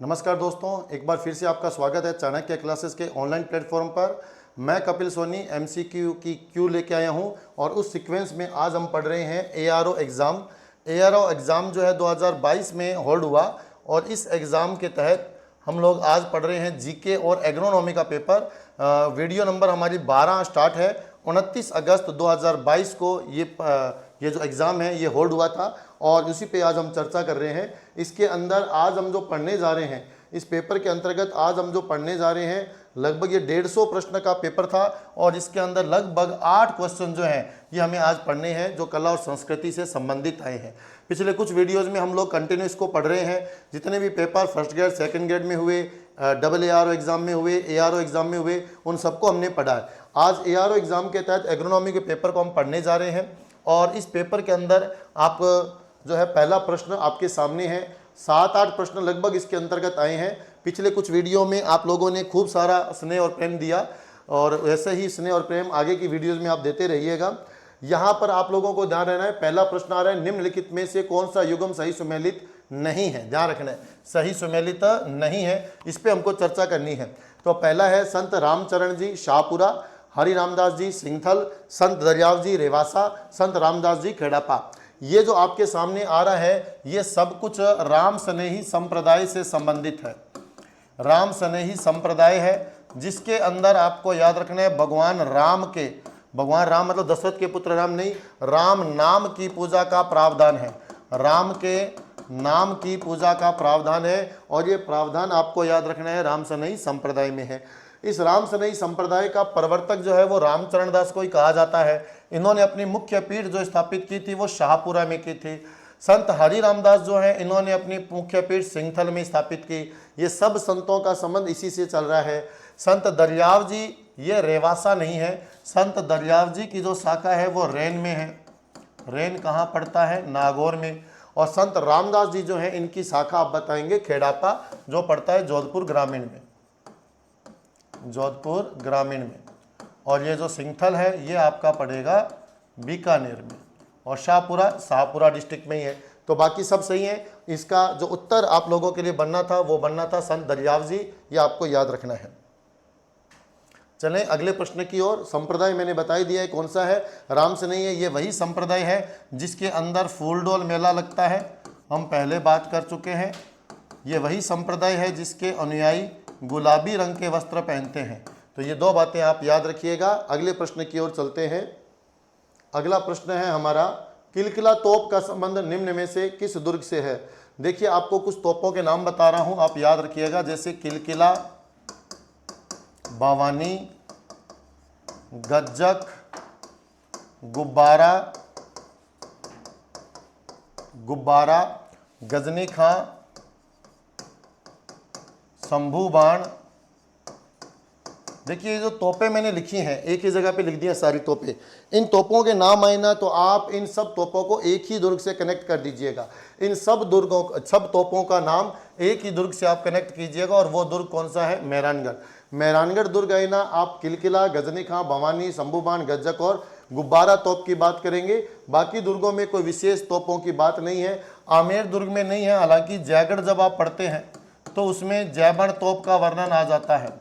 नमस्कार दोस्तों, एक बार फिर से आपका स्वागत है चाणक्य क्लासेस के ऑनलाइन प्लेटफॉर्म पर। मैं कपिल सोनी एमसीक्यू की क्यू लेके आया हूं और उस सीक्वेंस में आज हम पढ़ रहे हैं एआरओ एग्ज़ाम। एआरओ एग्ज़ाम जो है 2022 में होल्ड हुआ और इस एग्ज़ाम के तहत हम लोग आज पढ़ रहे हैं जीके और एग्रोनॉमी का पेपर। वीडियो नंबर हमारी 12 स्टार्ट है। 29 अगस्त 2022 को ये जो एग्ज़ाम है ये होल्ड हुआ था और उसी पे आज हम चर्चा कर रहे हैं। इसके अंदर आज हम जो पढ़ने जा रहे हैं, इस पेपर के अंतर्गत आज हम जो पढ़ने जा रहे हैं, लगभग ये 150 प्रश्न का पेपर था और इसके अंदर लगभग 8 क्वेश्चन जो हैं ये हमें आज पढ़ने हैं जो कला और संस्कृति से संबंधित आए हैं। पिछले कुछ वीडियोज़ में हम लोग कंटिन्यू इसको पढ़ रहे हैं। जितने भी paper first grade second grade में हुए, डबल एआरओ एग्ज़ाम में हुए, एआरओ एग्ज़ाम में हुए, उन सबको हमने पढ़ा है। आज एआरओ एग्ज़ाम के तहत एग्रोनॉमी के पेपर को हम पढ़ने जा रहे हैं और इस पेपर के अंदर आप जो है पहला प्रश्न आपके सामने है। 7-8 प्रश्न लगभग इसके अंतर्गत आए हैं। पिछले कुछ वीडियो में आप लोगों ने खूब सारा स्नेह और प्रेम दिया और वैसे ही स्नेह और प्रेम आगे की वीडियोज़ में आप देते रहिएगा। यहाँ पर आप लोगों को ध्यान रहना है, पहला प्रश्न आ रहा है, निम्नलिखित में से कौन सा युग्म सही सुमेलित नहीं है। ध्यान रखना है, सही सुमेलित नहीं है, इस पर हमको चर्चा करनी है। तो पहला है संत रामचरण जी शाहपुरा, हरि रामदास जी सिंगथल, संत दरियाव जी रेवासा, संत रामदास जी खेड़ापा। ये जो आपके सामने आ रहा है ये सब कुछ राम स्नेही संप्रदाय से संबंधित है। राम स्नेही संप्रदाय है जिसके अंदर आपको याद रखना है भगवान राम मतलब दशरथ के पुत्र राम नहीं, राम नाम की पूजा का प्रावधान है। राम के नाम की पूजा का प्रावधान है और ये प्रावधान आपको याद रखना है राम स्नेही संप्रदाय में है। इस राम स्नेही संप्रदाय का प्रवर्तक जो है वो रामचरण दास को ही कहा जाता है। इन्होंने अपनी मुख्य पीठ जो स्थापित की थी वो शाहपुरा में की थी। संत हरि रामदास जो है इन्होंने अपनी मुख्य पीठ सिंगथल में स्थापित की। ये सब संतों का संबंध इसी से चल रहा है। संत दरियाव जी ये रेवासा नहीं है, संत दरियाव जी की जो शाखा है वो रैन में है। रैन कहाँ पड़ता है? नागौर में। और संत रामदास जी जो है इनकी शाखा आप बताएंगे खेड़ापा, जो पड़ता है जोधपुर ग्रामीण में, जोधपुर ग्रामीण में। और ये जो सिंगथल है ये आपका पड़ेगा बीकानेर में और शाहपुरा डिस्ट्रिक्ट में ही है। तो बाकी सब सही है। इसका जो उत्तर आप लोगों के लिए बनना था वो बनना था संत दरियाव जी, ये आपको याद रखना है। चलें अगले प्रश्न की ओर। संप्रदाय मैंने बता ही दिया है कौन सा है, राम से नहीं है। ये वही संप्रदाय है जिसके अंदर फूलडोल मेला लगता है, हम पहले बात कर चुके हैं। ये वही संप्रदाय है जिसके अनुयायी गुलाबी रंग के वस्त्र पहनते हैं। तो ये दो बातें आप याद रखिएगा। अगले प्रश्न की ओर चलते हैं। अगला प्रश्न है हमारा, किलकिला तोप का संबंध निम्न में से किस दुर्ग से है। देखिए आपको कुछ तोपों के नाम बता रहा हूं, आप याद रखिएगा, जैसे किलकिला, बावानी, गज्जक, गुब्बारा, गजनी खां, शंभू बाण। देखिए जो तोपें मैंने लिखी हैं एक ही जगह पे लिख दी हैं सारी तोपें। इन तोपों के नाम आए ना तो आप इन सब तोपों को एक ही दुर्ग से कनेक्ट कर दीजिएगा। इन सब तोपों का नाम एक ही दुर्ग से आप कनेक्ट कीजिएगा और वो दुर्ग कौन सा है? मेहरानगढ़। मेहरानगढ़ दुर्ग है ना। आप किलकिला, गजनी खां, भवानी, शंभूबाण, गज्जक और गुब्बारा तोप की बात करेंगे। बाकी दुर्गों में कोई विशेष तोपों की बात नहीं है। आमेर दुर्ग में नहीं है, हालांकि जयगढ़ जब आप पढ़ते हैं तो उसमें जयबण तोप का वर्णन आ जाता है।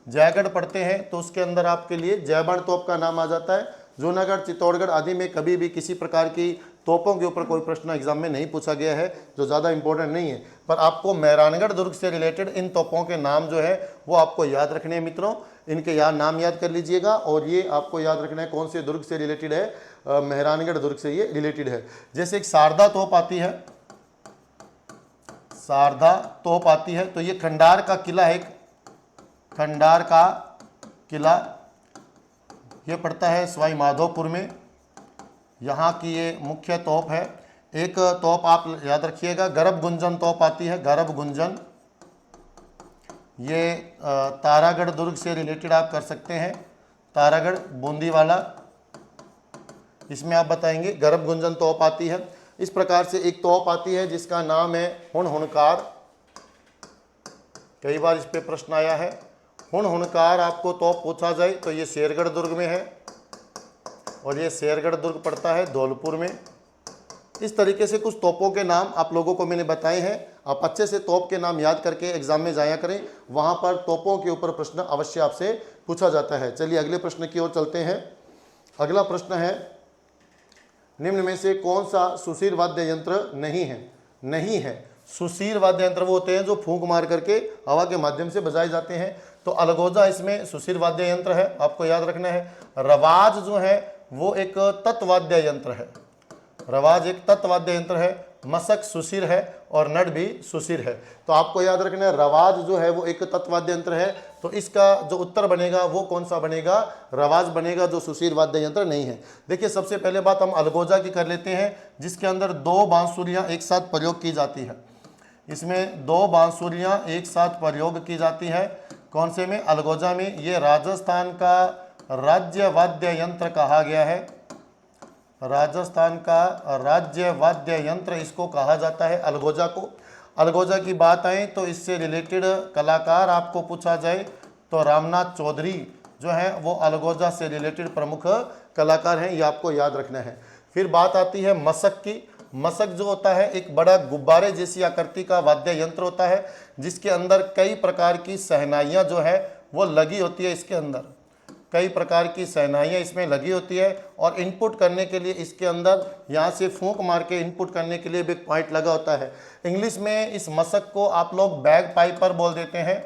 जयगढ़ पढ़ते हैं तो उसके अंदर आपके लिए जयबण तोप का नाम आ जाता है। जूनागढ़, चित्तौड़गढ़ आदि में कभी भी किसी प्रकार की तोपों के ऊपर कोई प्रश्न एग्जाम में नहीं पूछा गया है, जो ज़्यादा इंपॉर्टेंट नहीं है। पर आपको मेहरानगढ़ दुर्ग से रिलेटेड इन तोपों के नाम जो है वो आपको याद रखने हैं मित्रों। इनके नाम याद कर लीजिएगा और ये आपको याद रखना है कौन से दुर्ग से रिलेटेड है। मेहरानगढ़ दुर्ग से ये रिलेटेड है। जैसे एक शारदा तोप आती है, शारदा तोप आती है, तो ये खंडार का किला है। खंडार का किला ये पड़ता है सवाई माधोपुर में। यहाँ की ये मुख्य तोप है। एक तोप आप याद रखिएगा, गर्भ गुंजन तोप आती है, गर्भ गुंजन। ये तारागढ़ दुर्ग से रिलेटेड आप कर सकते हैं, तारागढ़ बूंदी वाला, इसमें आप बताएंगे गर्भ गुंजन तोप आती है। इस प्रकार से एक तोप आती है जिसका नाम है हुणहुणकार। कई बार इस पे प्रश्न आया है। हुणहुणकार आपको तोप पूछा जाए तो ये शेरगढ़ दुर्ग में है और ये शेरगढ़ दुर्ग पड़ता है धौलपुर में। इस तरीके से कुछ तोपों के नाम आप लोगों को मैंने बताए हैं। आप अच्छे से तोप के नाम याद करके एग्जाम में जाया करें, वहां पर तोपों के ऊपर प्रश्न अवश्य आपसे पूछा जाता है। चलिए अगले प्रश्न की ओर चलते हैं। अगला प्रश्न है, निम्न में से कौन सा सुशीर वाद्य यंत्र नहीं है? नहीं है। सुशीर वाद्य यंत्र वो होते हैं जो फूंक मार करके हवा के माध्यम से बजाए जाते हैं, तो अलगोजा इसमें सुशीर वाद्य यंत्र है, आपको याद रखना है। रवाज जो है वो एक तत्वाद्य यंत्र है, रवाज एक तत्वाद्य यंत्र है। मशक सुशीर है और नट भी सुशीर है, तो आपको याद रखना है रवाज जो है वो एक तत्वाद्य यंत्र है, तो इसका जो उत्तर बनेगा वो कौन सा बनेगा? रवाज बनेगा, जो सुशीर वाद्य यंत्र नहीं है। देखिए सबसे पहले बात हम अलगोजा की कर लेते हैं, जिसके अंदर 2 बांसुरियां एक साथ प्रयोग की जाती है। इसमें 2 बांसुरियां एक साथ प्रयोग की जाती है। कौन से में? अलगोजा में। ये राजस्थान का राज्य वाद्य यंत्र कहा गया है, राजस्थान का राज्य वाद्य यंत्र इसको कहा जाता है अलगोजा को। अलगोजा की बात आए तो इससे रिलेटेड कलाकार आपको पूछा जाए तो रामनाथ चौधरी जो है वो अलगोजा से रिलेटेड प्रमुख कलाकार हैं, ये आपको याद रखना है। फिर बात आती है मशक की। मशक जो होता है एक बड़ा गुब्बारे जैसी आकृति का वाद्य यंत्र होता है, जिसके अंदर कई प्रकार की शहनाइयाँ जो है वो लगी होती है। इसके अंदर कई प्रकार की शहनाइयाँ इसमें लगी होती है, और इनपुट करने के लिए इसके अंदर यहाँ से फूंक मार के इनपुट करने के लिए भी एक पॉइंट लगा होता है। इंग्लिश में इस मशक को आप लोग बैग पाइपर बोल देते हैं,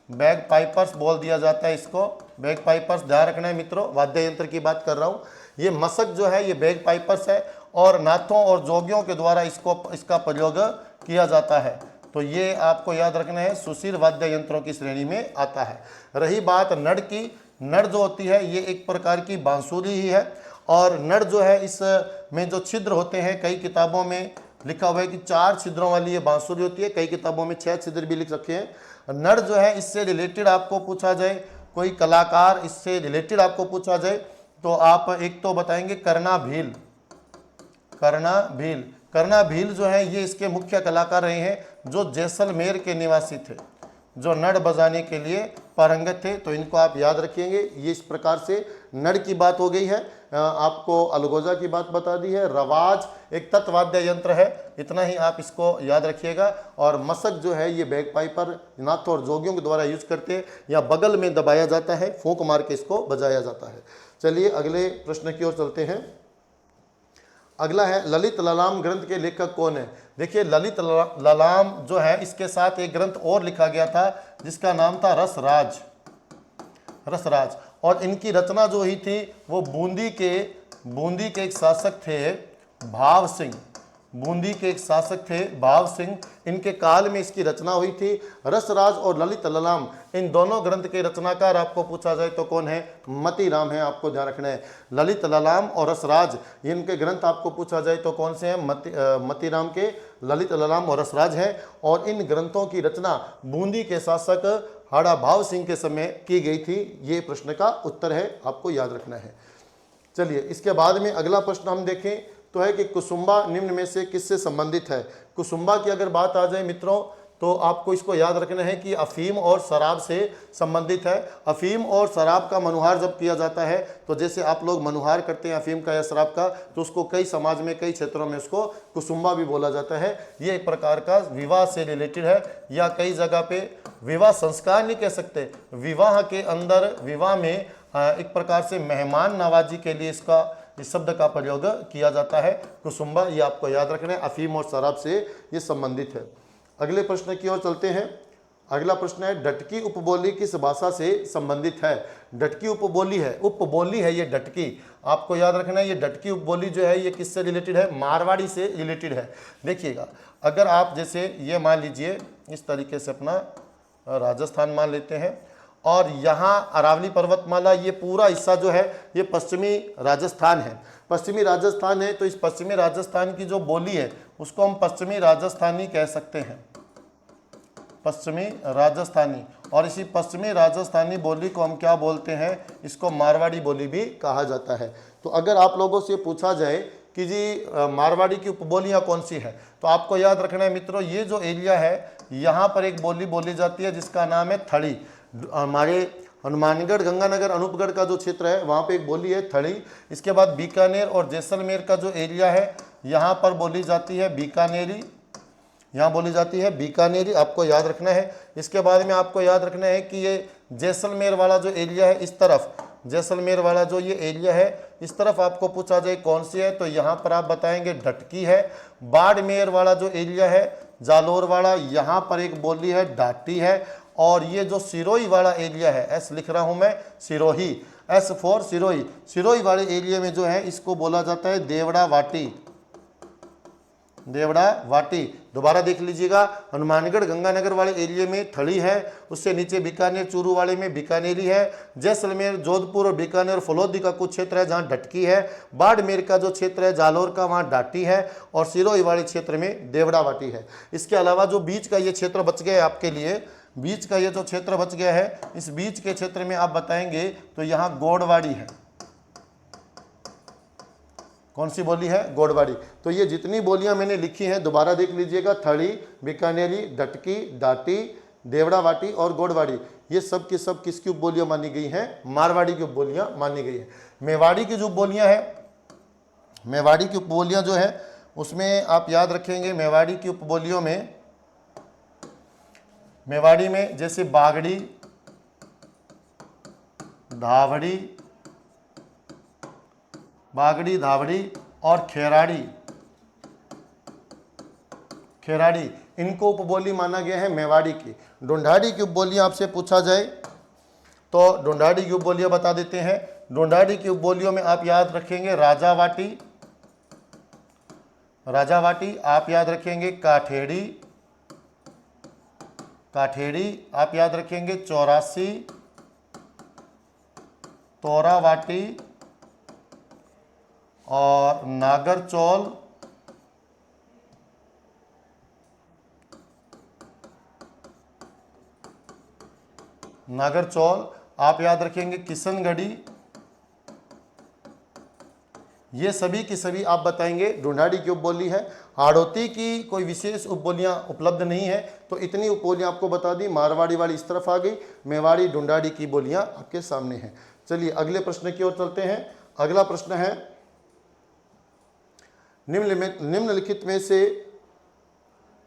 बैग पाइपर्स बोल दिया जाता है इसको, बैग पाइपर्स। ध्यान रखना है मित्रों, वाद्य यंत्र की बात कर रहा हूँ। ये मशक जो है ये बैग पाइपर्स है, और नाथों और जोगियों के द्वारा इसका प्रयोग किया जाता है, तो ये आपको याद रखना है, सुशीर वाद्य यंत्रों की श्रेणी में आता है। रही बात नड़ की, नड़ जो होती है ये एक प्रकार की बांसुरी ही है, और नड़ जो है इस में जो छिद्र होते हैं, कई किताबों में लिखा हुआ है कि 4 छिद्रों वाली ये बांसुरी होती है, कई किताबों में 6 छिद्र भी लिख रखे हैं। नड़ जो है इससे रिलेटेड आपको पूछा जाए, कोई कलाकार इससे रिलेटेड आपको पूछा जाए, तो आप एक तो बताएंगे करना भील। करना भील, करना भील जो है ये इसके मुख्य कलाकार रहे हैं, जो जैसलमेर के निवासी थे, जो नड़ बजाने के लिए पारंगत थे, तो इनको आप याद रखेंगे। ये इस प्रकार से नड़ की बात हो गई है। आपको अलगोजा की बात बता दी है। रवाज एक तत्वाद्य यंत्र है, इतना ही आप इसको याद रखिएगा। और मशक जो है ये बैग पाइपर नाथों और जोगियों के द्वारा यूज करते हैं, या बगल में दबाया जाता है, फूंक मार के इसको बजाया जाता है। चलिए अगले प्रश्न की ओर चलते हैं। अगला है ललित ललाम ग्रंथ के लेखक कौन है? देखिए ललित ललाम जो है इसके साथ एक ग्रंथ और लिखा गया था जिसका नाम था रसराज, रसराज। और इनकी रचना जो हुई थी वो बूंदी के एक शासक थे भाव सिंह, बूंदी के एक शासक थे भाव सिंह, इनके काल में इसकी रचना हुई थी। रसराज और ललित ललाम इन दोनों ग्रंथ के रचनाकार आपको पूछा जाए तो कौन है? मती राम है, आपको ध्यान रखना है। ललित ललाम और रसराज इनके ग्रंथ आपको पूछा जाए तो कौन से हैं? मती राम के ललित ललाम और रसराज हैं, और इन ग्रंथों की रचना बूंदी के शासक हाड़ा भाव सिंह के समय की गई थी। ये प्रश्न का उत्तर है, आपको याद रखना है। चलिए इसके बाद में अगला प्रश्न हम देखें तो है कि कुसुम्बा निम्न में से किससे संबंधित है? कुसुम्बा की अगर बात आ जाए मित्रों तो आपको इसको याद रखना है कि अफीम और शराब से संबंधित है। अफीम और शराब का मनुहार जब किया जाता है, तो जैसे आप लोग मनुहार करते हैं अफीम का या शराब का, तो उसको कई समाज में कई क्षेत्रों में उसको कुसुम्बा भी बोला जाता है। ये एक प्रकार का विवाह से रिलेटेड है, या कई जगह पे विवाह संस्कार नहीं कह सकते, विवाह के अंदर विवाह में एक प्रकार से मेहमान नवाजी के लिए इस शब्द का प्रयोग किया जाता है कुसुम्बा। ये आपको याद रखना है, अफीम और शराब से ये संबंधित है। अगले प्रश्न की ओर चलते हैं। अगला प्रश्न है डटकी उपबोली किस भाषा से संबंधित है? डटकी उपबोली है, उपबोली है ये डटकी, आपको याद रखना है। ये डटकी उपबोली जो है ये किससे रिलेटेड है? मारवाड़ी से रिलेटेड है। देखिएगा अगर आप जैसे ये मान लीजिए इस तरीके से अपना राजस्थान मान लेते हैं, और यहाँ अरावली पर्वतमाला ये पूरा हिस्सा जो है ये पश्चिमी राजस्थान है, पश्चिमी राजस्थान है। तो इस पश्चिमी राजस्थान की जो बोली है उसको हम पश्चिमी राजस्थानी कह सकते हैं, पश्चिमी राजस्थानी। और इसी पश्चिमी राजस्थानी बोली को हम क्या बोलते हैं? इसको मारवाड़ी बोली भी कहा जाता है। तो अगर आप लोगों से पूछा जाए कि जी मारवाड़ी की उपबोलियाँ कौन सी है, तो आपको याद रखना है मित्रों, ये जो एरिया है यहाँ पर एक बोली बोली जाती है जिसका नाम है थड़ी। हमारे हनुमानगढ़, गंगानगर, अनूपगढ़ का जो क्षेत्र है वहाँ पे एक बोली है थड़ी। इसके बाद बीकानेर और जैसलमेर का जो एरिया है यहाँ पर बोली जाती है बीकानेरी, यहाँ बोली जाती है बीकानेरी, आपको याद रखना है। इसके बाद में आपको याद रखना है कि ये जैसलमेर वाला जो एरिया है इस तरफ, जैसलमेर वाला जो ये एरिया है इस तरफ आपको पूछा जाए कौन सी है, तो यहाँ पर आप बताएंगे डटकी है। बाड़मेर वाला जो एरिया है, जालोर वाला, यहाँ पर एक बोली है डाटी है। और ये जो सिरोही वाला एरिया है, एस लिख रहा हूँ मैं, सिरोही, एस फॉर सिरोही, सिरोही वाले एरिया में जो है इसको बोला जाता है देवड़ा वाटी, देवड़ा वाटी। दोबारा देख लीजिएगा, हनुमानगढ़ गंगानगर वाले एरिया में थड़ी है, उससे नीचे बीकानेर चूरू वाले में बीकानेरी है। जैसलमेर, जोधपुर और बीकानेर फलोदी का कुछ क्षेत्र है जहाँ डटकी है। बाड़मेर का जो क्षेत्र है जालोर का, वहाँ डाटी है। और सिरोही वाले क्षेत्र में देवड़ा वाटी है। इसके अलावा जो बीच का ये क्षेत्र बच गया है आपके लिए, बीच का ये जो क्षेत्र बच गया है, इस बीच के क्षेत्र में आप बताएंगे तो यहाँ गोड़वाड़ी है। कौन सी बोली है? गोड़वाड़ी। तो ये जितनी बोलियां मैंने लिखी हैं दोबारा देख लीजिएगा, थड़ी, बीकानेरी, डटकी, डाटी, देवड़ा वाटी और गोड़वाड़ी, ये सब की सब किसकी उपबोलियां मानी गई हैं? मारवाड़ी की उपबोलियां मानी गई है। मेवाड़ी की जो उपबोलियां हैं, मेवाड़ी की उपबोलियां जो है उसमें आप याद रखेंगे, मेवाड़ी की उपबोलियों में, मेवाड़ी में जैसे बागड़ी, धावड़ी, बागड़ी, धावड़ी और खेराड़ी, खेराड़ी, इनको उपबोली माना गया है मेवाड़ी की। ढूंढाड़ी की उपबोलियां आपसे पूछा जाए तो ढूंढाड़ी की उपबोलियां बता देते हैं। ढूंढाड़ी की उपबोलियों में आप याद रखेंगे राजावाटी, राजावाटी, आप याद रखेंगे काठेड़ी, काठेड़ी, आप याद रखेंगे चौरासी, तोरावाटी और नागरचौल, नागरचौल, आप याद रखेंगे किशनगढ़ी। ये सभी की सभी आप बताएंगे ढूंढाड़ी की उपबोली है। हाड़ौती की कोई विशेष उपबोलियां उपलब्ध नहीं है, तो इतनी उपबोलियां आपको बता दी। मारवाड़ी वाली इस तरफ आ गई, मेवाड़ी, ढूंढाड़ी की बोलियां आपके सामने हैं। चलिए अगले प्रश्न की ओर चलते हैं। अगला प्रश्न है, निम्नलिखित में से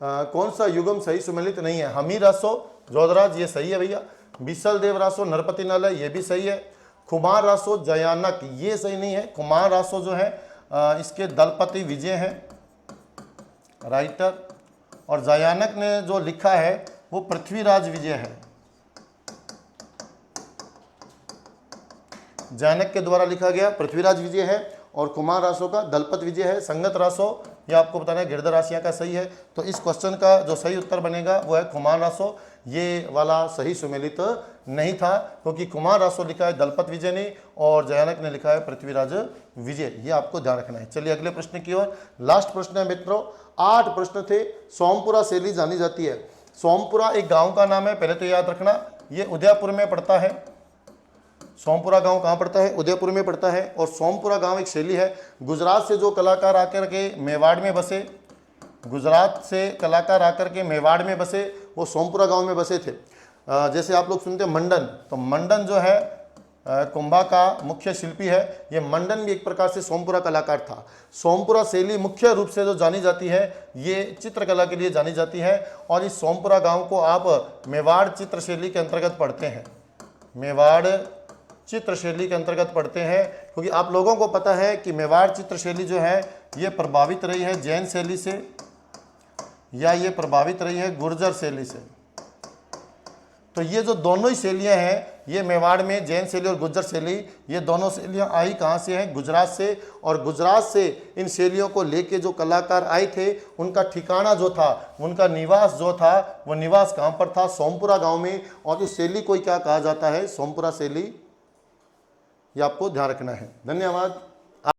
कौन सा युगम सही सुमेलित नहीं है? हमी रासो, जोधराज, ये सही है भैया। बिसल देव रासो, नरपति नालय, ये भी सही है। कुमार रासो, जयानक, ये सही नहीं है। कुमार रासो जो है इसके दलपति विजय हैं, राइटर, और जयानक ने जो लिखा है वो पृथ्वीराज विजय है, जयानक के द्वारा लिखा गया पृथ्वीराज विजय है। और कुमार रासो का दलपत विजय है। संगत रासो, ये आपको बताना है गिरध राशियां का सही है। तो इस क्वेश्चन का जो सही उत्तर बनेगा वो है कुमार रासो। ये वाला सही सुमेलित नहीं था, क्योंकि कुमार रासो लिखा है दलपत विजय ने और जयानक ने लिखा है पृथ्वीराज विजय, ये आपको ध्यान रखना है। चलिए अगले प्रश्न की ओर। लास्ट प्रश्न है मित्रों, 8 प्रश्न थे। सोमपुरा शैली जानी जाती है। सोमपुरा एक गाँव का नाम है, पहले तो याद रखना, ये उदयपुर में पड़ता है। सोमपुरा गांव कहाँ पड़ता है? उदयपुर में पड़ता है। और सोमपुरा गांव एक शैली है। गुजरात से जो कलाकार आकर के मेवाड़ में बसे, गुजरात से कलाकार आकर के मेवाड़ में बसे, वो सोमपुरा गांव में बसे थे। जैसे आप लोग सुनते हैं मंडन, तो मंडन जो है कुंभा का मुख्य शिल्पी है। ये मंडन भी एक प्रकार से सोमपुरा कलाकार था। सोमपुरा शैली मुख्य रूप से जो जानी जाती है ये चित्रकला के लिए जानी जाती है। और इस सोमपुरा गांव को आप मेवाड़ चित्र शैली के अंतर्गत पढ़ते हैं, मेवाड़ चित्र शैली के अंतर्गत पढ़ते हैं। क्योंकि आप लोगों को पता है कि मेवाड़ चित्र शैली जो है ये प्रभावित रही है जैन शैली से, या ये प्रभावित रही है गुर्जर शैली से। तो ये जो दोनों ही शैलियाँ हैं, ये मेवाड़ में जैन शैली और गुर्जर शैली, ये दोनों शैलियाँ आई कहाँ से हैं? गुजरात से। और गुजरात से इन शैलियों को लेके जो कलाकार आए थे उनका ठिकाना जो था, उनका निवास जो था, वो निवास कहाँ पर था? सोमपुरा गाँव में। और उस शैली को क्या कहा जाता है? सोमपुरा शैली। ये आपको ध्यान रखना है। धन्यवाद।